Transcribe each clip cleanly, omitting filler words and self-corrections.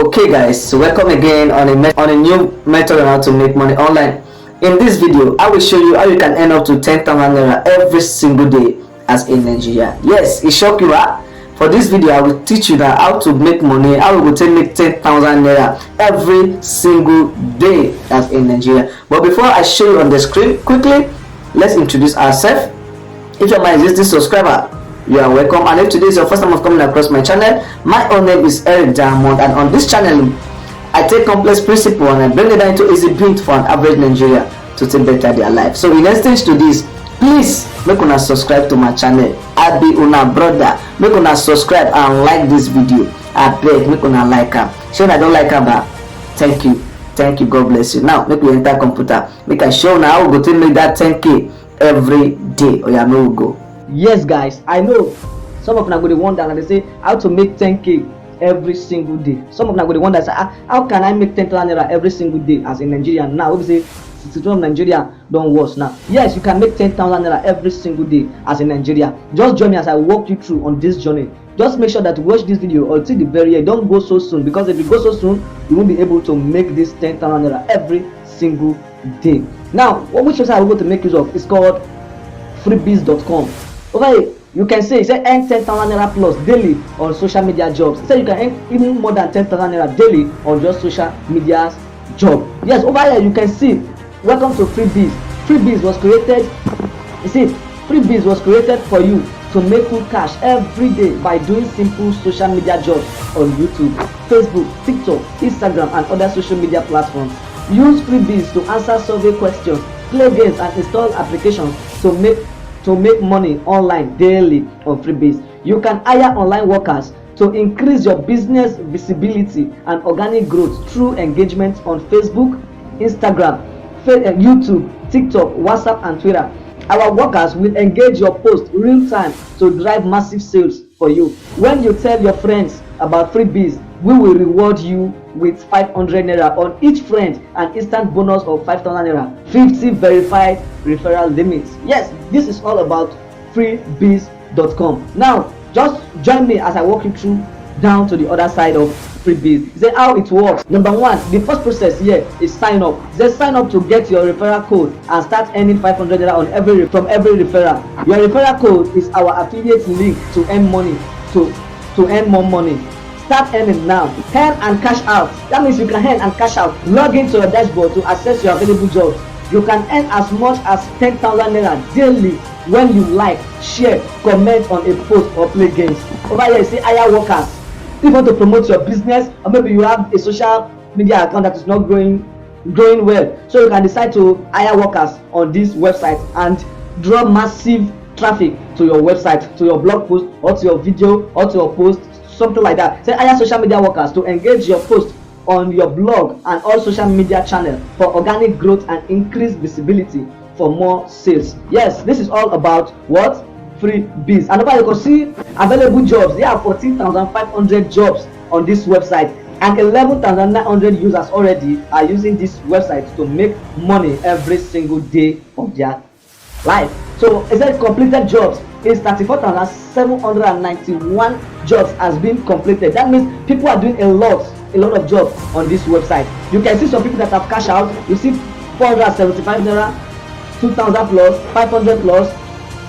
Okay guys, so welcome again on a new method on how to make money online. In this video I will show you how you can earn up to 10,000 naira every single day as in Nigeria. Yes, it shock you, huh? For this video I will teach you that how to make money, how we go make 10,000 naira every single day as in Nigeria. But before I show you on the screen, quickly let's introduce ourselves. If you're my existing subscriber, you are welcome, and if today is your first time of coming across my channel, my own name is Eric Diamond, and on this channel I take complex principle and I bring it down to easy build for an average Nigeria to take better their life. So in exchange to this, please make una subscribe to my channel. I be una brother, make una subscribe and like this video. I beg, make una like am. Shey I don't like am, but thank you, God bless you. Now make we enter computer, make I show now how we go to make that 10k every day. Oh yeah, no we go. Yes guys, I know some of them go to wonder and they say how to make 10k every single day. Some of them go to wonder, say, how can I make 10,000 naira every single day as in Nigeria? Now we say situation of Nigeria don't worse now. Yes, you can make 10,000 naira every single day as in Nigeria. Just join me as I walk you through on this journey. Just make sure that you watch this video until the very end. Don't go so soon, because if you go so soon you won't be able to make this 10,000 naira every single day. Now which website I will go to make use of is called passiveincome. Over here you can say earn 10,000 naira plus daily on social media jobs. You can earn even more than 10,000 naira daily on just social media job. Yes, over here you can see welcome to Freebiz. Freebiz was created, you see, Freebiz was created for you to make full cash every day by doing simple social media jobs on YouTube, Facebook, TikTok, Instagram and other social media platforms. Use Freebiz to answer survey questions, play games and install applications to make money online daily on Freebiz. You can hire online workers to increase your business visibility and organic growth through engagement on Facebook, Instagram, YouTube, TikTok, WhatsApp and Twitter. Our workers will engage your post real time to drive massive sales for you. When you tell your friends about Freebiz, we will reward you with 500 naira on each friend, an instant bonus of 5,000 naira, 50 verified referral limits. Yes, this is all about freebiz.com. Now just join me as I walk you through down to the other side of Freebiz. Say how it works. Number one, the first process here is sign up. Say sign up to get your referral code and start earning 500 naira on from every referral. Your referral code is our affiliate link to earn money, to earn more money. Start earning now. Earn and cash out. That means you can earn and cash out. Log into your dashboard to access your available jobs. You can earn as much as 10,000 naira daily when you like, share, comment on a post or play games. Over here you see hire workers. If you want to promote your business, or maybe you have a social media account that is not growing well, so you can decide to hire workers on this website and draw massive traffic to your website, to your blog post or to your video or to your post, something like that. Say hire social media workers to engage your post on your blog and all social media channels for organic growth and increased visibility for more sales. Yes, this is all about what? Freebiz. And over you can see available jobs. There are 14,500 jobs on this website, and 11,900 users already are using this website to make money every single day of their life. So it said completed jobs is 34,791 jobs has been completed. That means people are doing a lot of jobs on this website. You can see some people that have cash out. You see 475 naira, 2,000 plus, 500 plus,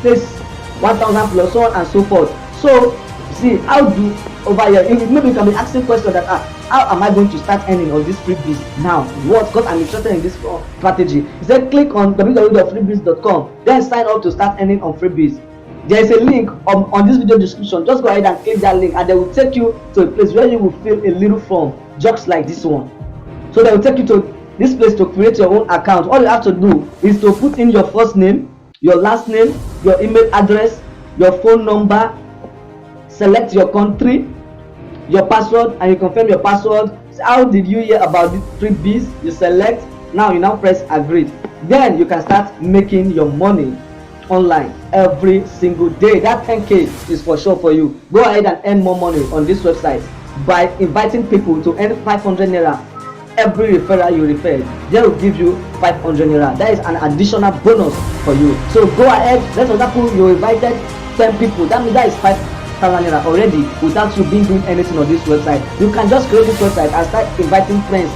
this 1,000 plus, so on and so forth. So see how do over here, maybe you can be asking questions that how am I going to start earning on this Freebiz now? What? Because I'm interested in this strategy. He said click on www.freebiz.com, then sign up to start earning on Freebiz. There is a link on this video description. Just go ahead and click that link and they will take you to a place where you will fill a little form just like this one. So they will take you to this place to create your own account. All you have to do is to put in your first name, your last name, your email address, your phone number, select your country, your password, and you confirm your password. So how did you hear about this Freebiz? You select. Now you now press agree. Then you can start making your money online every single day. That 10k is for sure for you. Go ahead and earn more money on this website by inviting people to earn 500 naira every referral you refer. They will give you 500 naira. That is an additional bonus for you. So go ahead. Let's example you invited 10 people. That means that is 6,000 naira already without you being doing anything on this website. You can just create this website and start inviting friends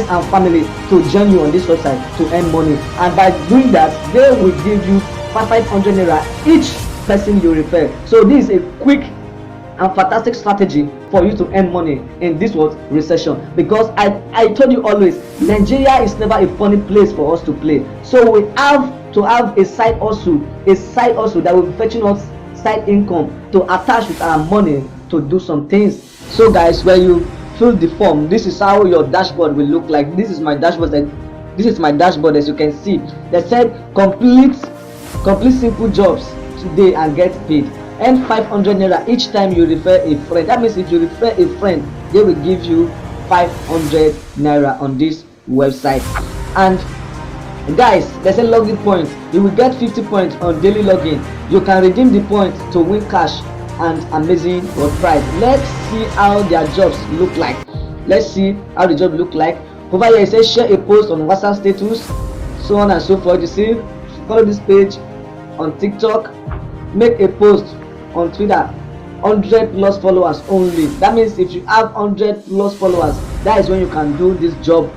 and family to join you on this website to earn money, and by doing that they will give you 500 naira each person you refer. So this is a quick and fantastic strategy for you to earn money in this recession, because I told you always, Nigeria is never a funny place for us to play. So we have to have a side hustle that will be fetching us side income to attach with our money to do some things. So guys, when you fill the form, this is how your dashboard will look like. This is my dashboard. As you can see, they said complete simple jobs today and get paid. Earn 500 naira each time you refer a friend. That means if you refer a friend, they will give you 500 naira on this website. And guys, there's a login point. You will get 50 points on daily login. You can redeem the points to win cash and amazing prize. Let's see how their jobs look like. Over here it says share a post on WhatsApp status, so on and so forth. You see, follow this page on TikTok, make a post on Twitter, 100+ followers only. That means if you have 100+ followers, that is when you can do this job.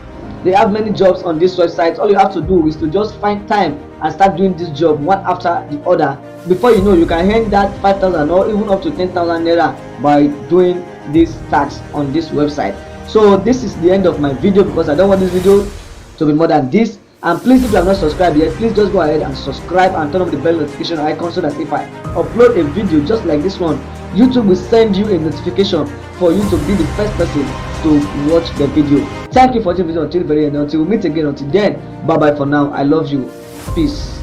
They have many jobs on this website. All you have to do is to just find time and start doing this job one after the other. Before you know, you can earn that 5,000 or even up to 10,000 naira by doing these tasks on this website. So this is the end of my video, because I don't want this video to be more than this. And please, if you have not subscribed yet, please just go ahead and subscribe and turn on the bell notification icon, so that if I upload a video just like this one, YouTube will send you a notification for you to be the first person to watch the video. Thank you for watching the video until the very end. Until we meet again, until then, bye bye for now. I love you. Peace.